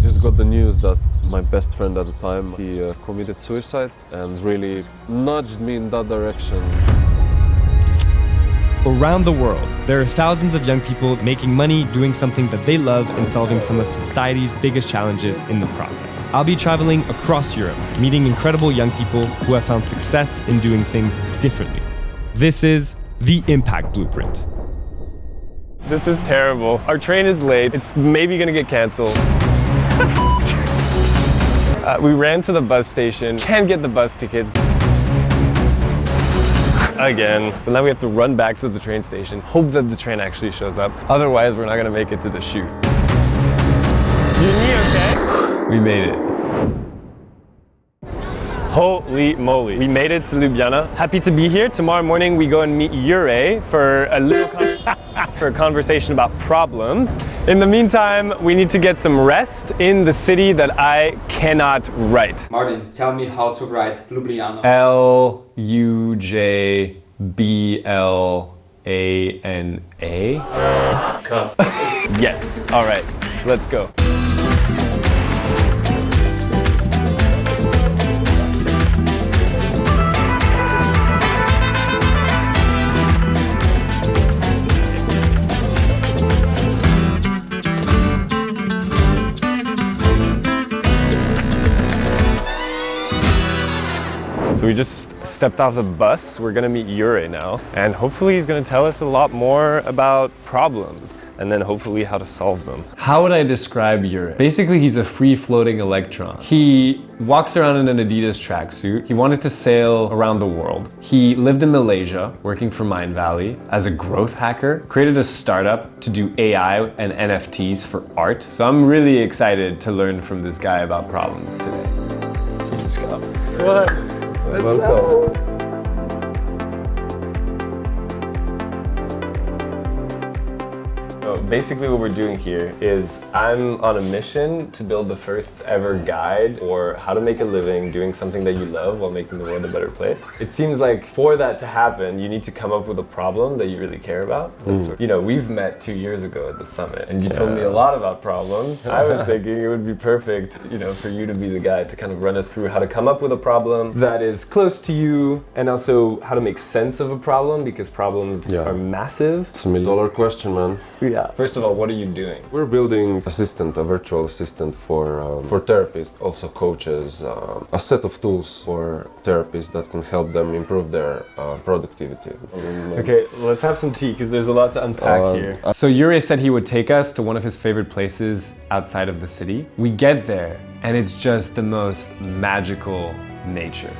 Just got the news that my best friend at the time, he committed suicide and really nudged me in that direction. Around the world, there are thousands of young people making money doing something that they love and solving some of society's biggest challenges in the process. I'll be traveling across Europe, meeting incredible young people who have found success in doing things differently. This is the Impact Blueprint. This is terrible. Our train is late. It's maybe gonna get canceled. We ran to the bus station, can't get the bus tickets. Again. So now we have to run back to the train station, hope that the train actually shows up. Otherwise, we're not gonna make it to the shoot. You okay? We made it. Holy moly. We made it to Ljubljana. Happy to be here. Tomorrow morning we go and meet Jure for a little conversation about problems. In the meantime, we need to get some rest in the city that I cannot write. Martin, tell me how to write Ljubljana. L-U-J-B-L-A-N-A? Yes. All right. Let's go. So we just stepped off the bus. We're gonna meet Jure now, and hopefully he's gonna tell us a lot more about problems and then hopefully how to solve them. How would I describe Jure? Basically, he's a free-floating electron. He walks around in an Adidas tracksuit. He wanted to sail around the world. He lived in Malaysia, working for Mind Valley as a growth hacker, created a startup to do AI and NFTs for art. So I'm really excited to learn from this guy about problems today. Jesus God. What? Welcome. Basically what we're doing here is I'm on a mission to build the first ever guide for how to make a living doing something that you love while making the world a better place. It seems like for that to happen, you need to come up with a problem that you really care about. You know, we've met 2 years ago at the summit and you told me a lot about problems. I was thinking it would be perfect, you know, for you to be the guy to kind of run us through how to come up with a problem that is close to you and also how to make sense of a problem because problems are massive. It's $1 million question, man. Yeah. First of all, what are you doing? We're building a virtual assistant for therapists, also coaches, a set of tools for therapists that can help them improve their productivity. Okay, let's have some tea because there's a lot to unpack here. So Jure said he would take us to one of his favorite places outside of the city. We get there and it's just the most magical nature.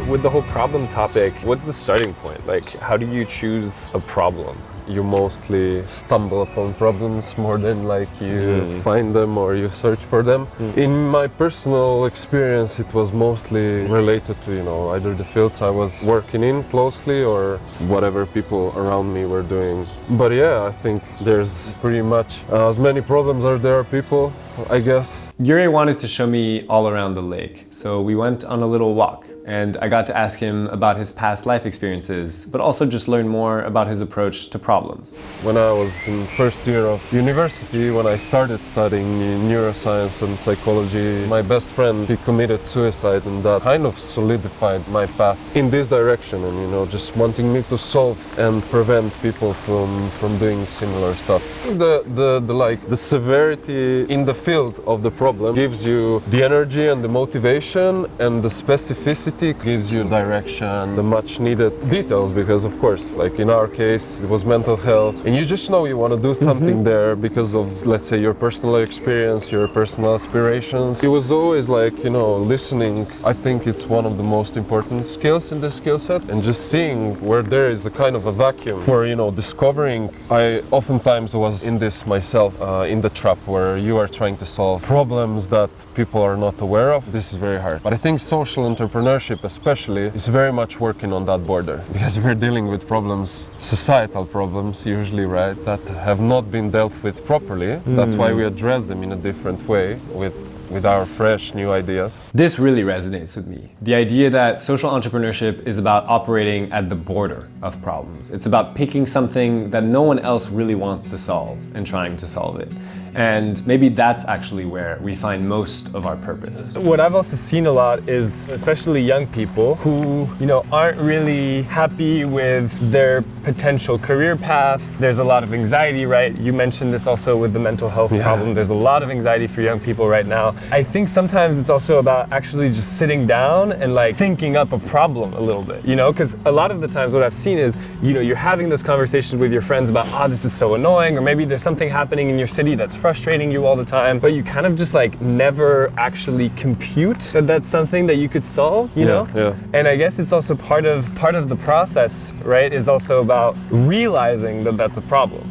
With the whole problem topic, what's the starting point? Like, how do you choose a problem? You mostly stumble upon problems more than like you find them or you search for them. In my personal experience, it was mostly related to, you know, either the fields I was working in closely or whatever people around me were doing. But yeah, I think there's pretty much as many problems as there are people, I guess. Jure wanted to show me all around the lake, so we went on a little walk. And I got to ask him about his past life experiences, but also just learn more about his approach to problems. When I was in first year of university, when I started studying neuroscience and psychology, my best friend, he committed suicide, and that kind of solidified my path in this direction and, you know, just wanting me to solve and prevent people from doing similar stuff. The severity in the field of the problem gives you the energy and the motivation, and the specificity gives you direction, the much needed details, because of course, like in our case, it was mental health and you just know you want to do something there because of, let's say, your personal experience, your personal aspirations. It was always like, you know, listening. I think it's one of the most important skills in this skill set, and just seeing where there is a kind of a vacuum for, you know, discovering. I oftentimes was in this myself, in the trap where you are trying to solve problems that people are not aware of. This is very hard. But I think social entrepreneurship entrepreneurship especially is very much working on that border, because we're dealing with problems, societal problems usually, right, that have not been dealt with properly. That's why we address them in a different way with our fresh new ideas. This really resonates with me. The idea that social entrepreneurship is about operating at the border of problems. It's about picking something that no one else really wants to solve and trying to solve it. And maybe that's actually where we find most of our purpose. What I've also seen a lot is especially young people who, aren't really happy with their potential career paths. There's a lot of anxiety, right? You mentioned this also with the mental health problem. There's a lot of anxiety for young people right now. I think sometimes it's also about actually just sitting down and thinking up a problem a little bit, because a lot of the times what I've seen is, you're having those conversations with your friends about, this is so annoying, or maybe there's something happening in your city that's frustrating you all the time, but you kind of just never actually compute that that's something that you could solve, you know? Yeah. And I guess it's also part of the process, right, is also about realizing that that's a problem.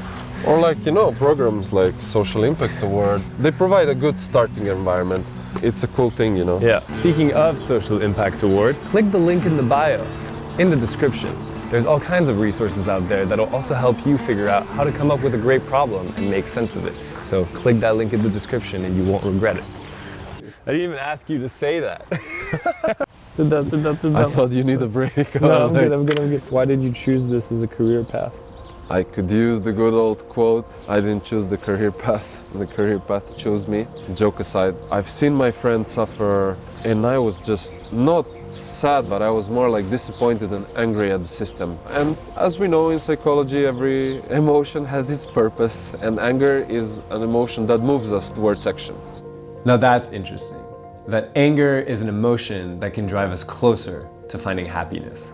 Or programs like Social Impact Award, they provide a good starting environment. It's a cool thing, Yeah. Speaking of Social Impact Award, click the link in the bio, in the description. There's all kinds of resources out there that'll also help you figure out how to come up with a great problem and make sense of it. So click that link in the description and you won't regret it. I didn't even ask you to say that. Sit down, sit down, sit down. I thought you need a break. No, I'm good. Why did you choose this as a career path? I could use the good old quote, I didn't choose the career path, the career path chose me. Joke aside, I've seen my friends suffer and I was just not sad, but I was more disappointed and angry at the system. And as we know in psychology, every emotion has its purpose, and anger is an emotion that moves us towards action. Now that's interesting, that anger is an emotion that can drive us closer to finding happiness.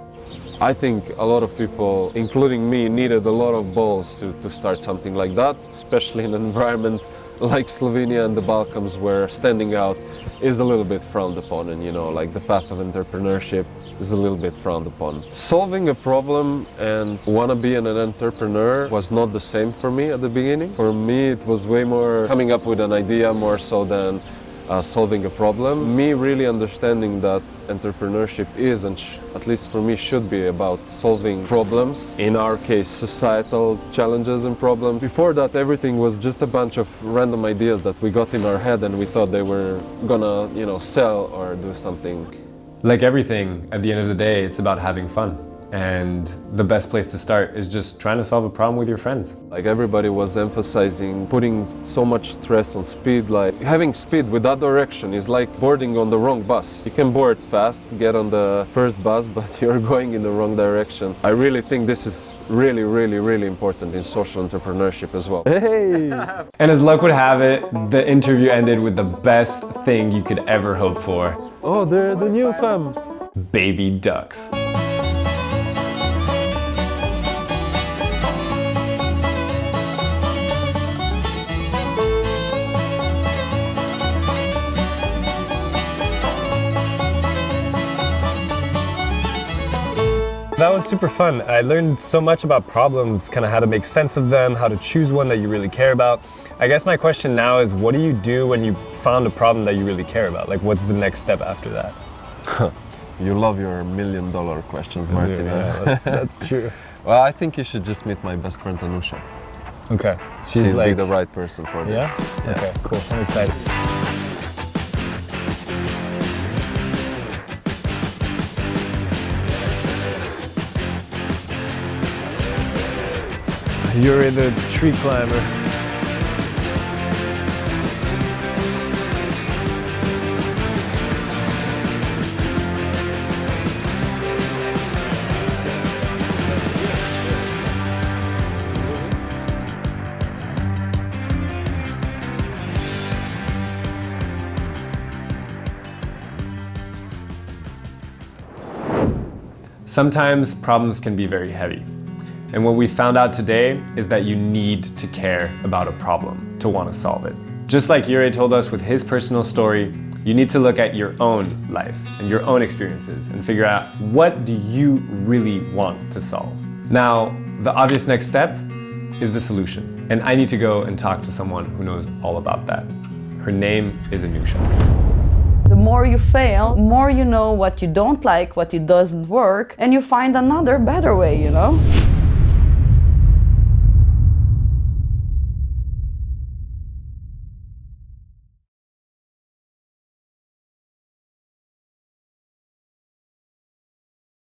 I think a lot of people, including me, needed a lot of balls to start something like that, especially in an environment like Slovenia and the Balkans, where standing out is a little bit frowned upon, and the path of entrepreneurship is a little bit frowned upon. Solving a problem and wanna be an entrepreneur was not the same for me at the beginning. For me, it was way more coming up with an idea more so than solving a problem. Me really understanding that entrepreneurship is, and at least for me, should be about solving problems. In our case, societal challenges and problems. Before that, everything was just a bunch of random ideas that we got in our head and we thought they were gonna, sell or do something. Like everything, at the end of the day, it's about having fun. And the best place to start is just trying to solve a problem with your friends. Everybody was emphasizing putting so much stress on speed. Having speed without direction is like boarding on the wrong bus. You can board fast, get on the first bus, but you're going in the wrong direction. I really think this is really, really, really important in social entrepreneurship as well. Hey! And as luck would have it, the interview ended with the best thing you could ever hope for. Oh, they're the new fam. Baby ducks. That was super fun. I learned so much about problems, kind of how to make sense of them, how to choose one that you really care about. I guess my question now is, what do you do when you found a problem that you really care about? What's the next step after that? You love your $1 million questions, Martin. Yeah, that's true. Well, I think you should just meet my best friend Anusha. Okay. She'd be the right person for this. Yeah? Okay, cool. I'm excited. Jure the tree climber. Sometimes problems can be very heavy. And what we found out today is that you need to care about a problem to want to solve it. Just like Jure told us with his personal story, you need to look at your own life and your own experiences and figure out, what do you really want to solve? Now, the obvious next step is the solution. And I need to go and talk to someone who knows all about that. Her name is Anusha. The more you fail, more you know what you don't like, what it doesn't work, and you find another better way, you know?